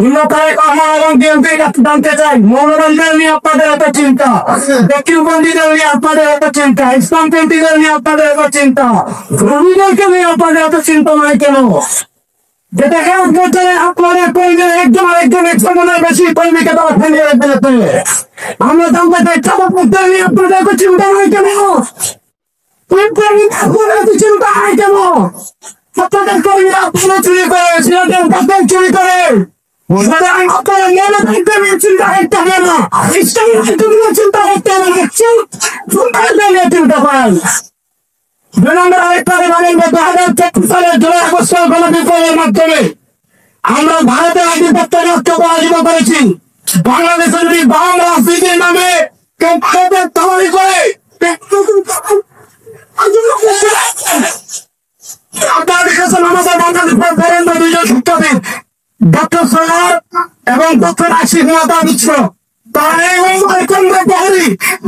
আমার এবং বিএনপির কাছে জানতে চাই, মনোরঞ্জন নিয়ে আপনাদের এত চিন্তা, দক্ষিণপন্থীদের নিয়ে আপনাদের এত চিন্তা, ইসলামপন্থীদের নিয়ে আপনাদের এত চিন্তা, রোহিঙ্গাকে নিয়ে আপনাদের এত চিন্তা নয় কেন? যেটা কেউ আপনাদের কর্মীদের একজন আরেকজন একজনের বেশি কর্মীকে তারা ফেলিয়ে ফেলেছে। আমরা জানতে চাই চাপাপুরদের নিয়ে আপনাদের এত চিন্তা নয় কেন? আপনাদের এত চিন্তা হয় কেন? আপনাদের কর্মীরা আপনারা চুরি করে, সিরাজের কাপড় চুরি করে, আপনারা মনে থাকবেন চিন্তা করতে হবে না, ইসলামের চিন্তা করতে হবে না, চিন্তা করেন। মাধ্যমে আমরা ভারতের আধিপত্য রাষ্ট্র পরাজিত করেছি। বাংলাদেশের বাংলা রাজনীতির নামে কেউ ভারতের তৈরি করে আপনারা দেখেছেন আমাদের বাংলাদেশের দুইজন শিক্ষাবিদ ডক্টর সৈয়দ এবং ডক্টর আসিফ মাহমুদ মিশ্র, তারা এই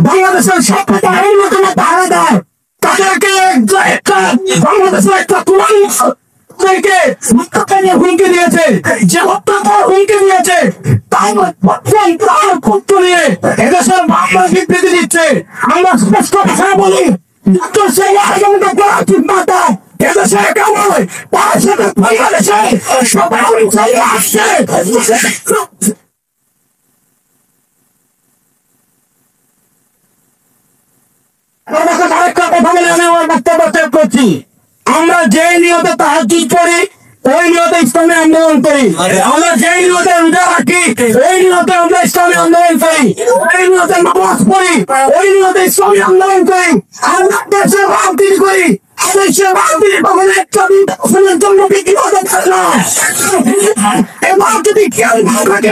বাংলাদেশের সভ্যতা উন্নতম ধারা দেয়, তাদেরকে বাংলাদেশের একটা হুমকি দিয়েছে, যে হত্যাকার হুমকি দিয়েছে, তাই পুত্র নিয়ে এদেশের বাংলা স্বীকৃতি দিচ্ছে। আমরা স্পষ্ট ভাষায় বলি, ডক্টর সৈয়দ এবং ডক্টর আসিফ মাহমুদ এদেশে কেমন তার সাথে বাংলাদেশে সবাই আসছে। আমরা যে নিয়তে তাহাজ্জুদ পড়ি, ওই নিয়তে ইসলামী আন্দোলন করি। আমরা যে নিয়তে রোজা রাখি, ওই নিয়তে আমরা ইসলামী আন্দোলন করি। ওই নিয়তে নামাজ পড়ি, ওই নিয়তে ইসলামী আন্দোলন করি। আমরা দেশের রাজনীতি করি, দেশের রাজনীতি কখনো একটা জন্য বিক্রি হতে পারে না। এবার যদি খেয়াল না থাকে